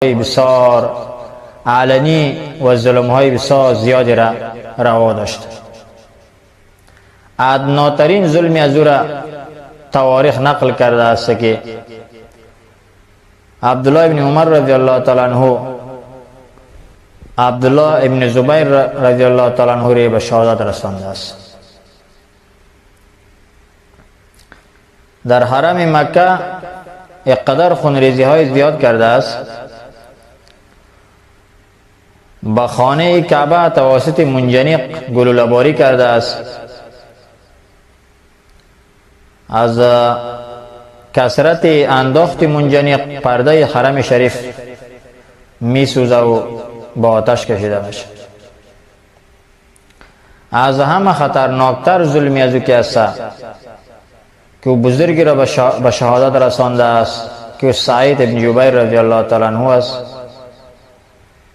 بسیار علنی و ظلم‌های بسیار زیادی را روا داشت. ادناترین ظلمی از او را تواریخ نقل کرده است که عبدالله ابن عمر رضی الله تعالی عنه عبدالله ابن زبیر رضی الله تعالی عنه را به شهادت رسانده است. در حرم مکه اقدر خونریزی های زیاد کرده است. با خانه کعبه توسط منجنیق گلوله‌باری کرده است. از کثرت انداخت منجنیق پرده حرم شریف می سوزه و با آتش کشیده میشه. از همه خطرناکتر ظلمی از او که است که او بزرگی را به شهادت رسانده است که سعید ابن جبیر رضی الله تعالی عنه است.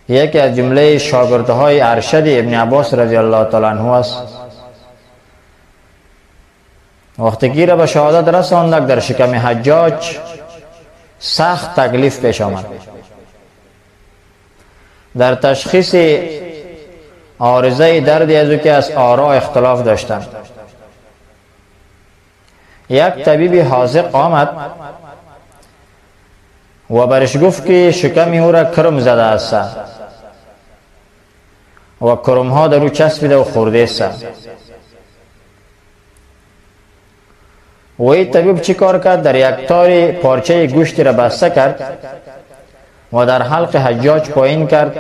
یکی از جمله شاگردهای ارشد ابن عباس رضی الله تعالی عنه است. وقتی که را به شهادت رساند در شکم حجاج سخت تکلیف پیش آمد. در تشخیص عارضه دردی از او که از آرا اختلاف داشتند. یک طبیب حاذق آمد و برش گفت که شکم او را کرم زده است و کرم ها در او چسبیده و خورده است. وی طبیب چی کار کرد؟ در یک تاری پارچه گوشتی را بسته کرد و در حلق حجاج پایین کرد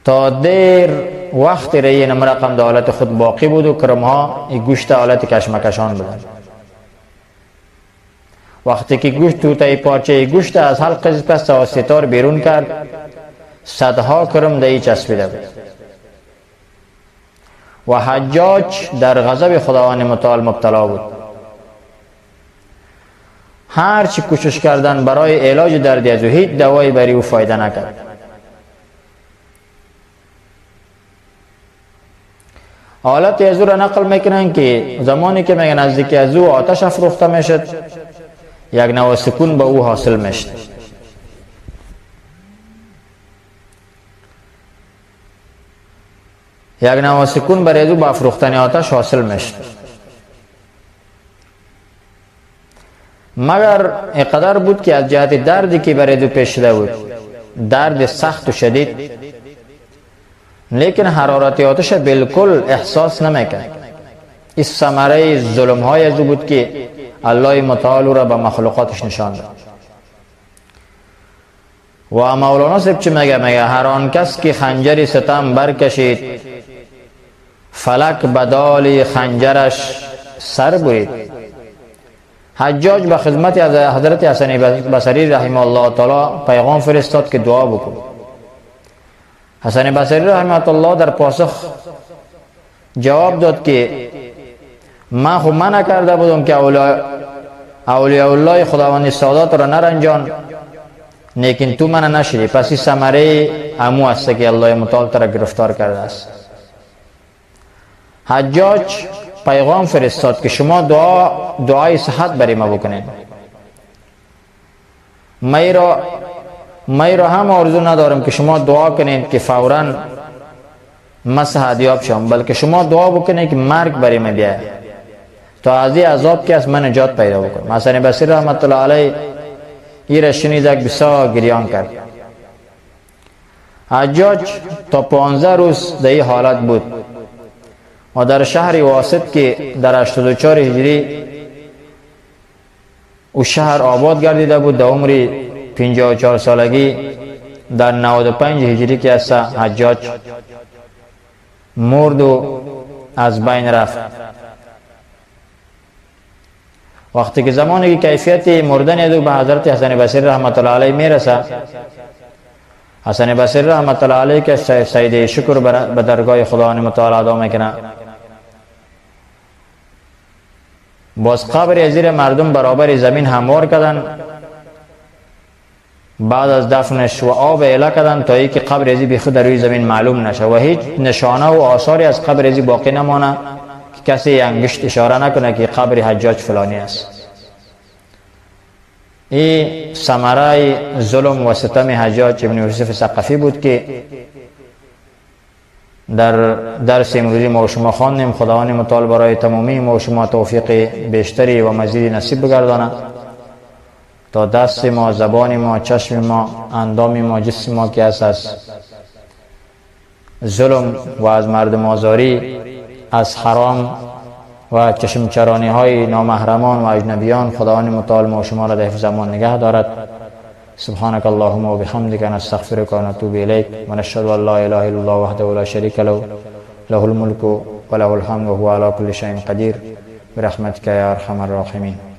تا دیر وقت رئی نمرقم در حالت خود باقی بود و کرم ها گوشت حالت کشمکشان بودند. وقتی که گوشت توتای پارچه گوشت از حلق پس و ستار بیرون کرد صدها کرم دهی چسبیده بود و حجاج در غضب خداوند متعال مبتلا بود. هرچی کوشش کردن برای علاج درد از او هیچ دوایی بری او فایده نکرد. حالت از او را نقل میکنن که زمانی که میگن نزدیک از او آتش افروخته میشد یک نوع سکون به او حاصل میشد. یک نوع سکون برای او با افروختن آتش حاصل میشد. مگر اینقدر بود که از جهت دردی که برای او پیش شده بود، درد سخت و شدید، لیکن حرارت آتش بالکل احساس نمیکرد. این ثمره ظلم های از او بود که الله متعال را به مخلوقاتش نشان داد. و مولانا صاحب چی میگه؟ هر آن کس که خنجر ستم برکشید فلک بدال خنجرش سر برید. حجاج به خدمت از حضرت حسن بصری رحمه الله تعالی پیغام فرستاد که دعا بکن. حسن بصری رحمه الله در پاسخ جواب داد که من خب منع کرده بودم که اولیاء الله خداوند سادات را نرنجان، لیکن تو منع نشدی، پس این ثمره امو است که الله متعال را گرفتار کرده است. حجاج پیغام فرستاد که شما دعای صحت برای ما بکنید. می را هم آرزو ندارم که شما دعا کنید که فوراً من صحتیاب شم، بلکه شما دعا بکنید که مرگ برای من بیاید تا از این عذاب که از من نجات پیدا بکنم. حسن بصری رحمت الله علیه این را شنید بسیار گریان کرد. حجاج تا 15 روز در این حالت بود و در شهر واسط که در 84 هجری او شهر آباد گردیده بود. در عمر 54 سالگی در 95 هجری که است حجاج مرد و از بین رفت. وقتی که زمانی که کیفیت مردن او به حضرت حسن بصری رحمت الله علیه میرسه، حسن بصری رحمت الله علیه که سجده شکر به درگاه خداوند متعال ادا میکنه، باز قبر زیر مردم برابر زمین هموار کردن. بعد از دفنش و آب اله کردن تا ای که قبر ازی بی خود در روی زمین معلوم نشه و هیچ نشانه و آثاری از قبر ازی باقی نمانه که کسی انگشت اشاره نکنه که قبر حجاج فلانی است. این ثمره ظلم و ستم حجاج ابن یوسف ثقفی بود که در درس امروزی ما و شما خواندیم. خداوند متعال برای تمامی ما و شما توفیق بیشتری و مزید نصیب بگرداند تا دست ما، زبان ما، چشم ما، اندام ما، جسم ما که از ظلم و از مردم آزاری، از حرام و چشم چرانی های نامحرمان و اجنبیان، خداوند متعال ما و شما را در حفظ امان نگه دارد. سبحانك اللهم وبحمدك نستغفرك ونتوب إليك ونشهد أن لا إله إلا الله وحده لا شريك له له الملك وله الحمد وهو على كل شيء قدير برحمتك يا أرحم الراحمين.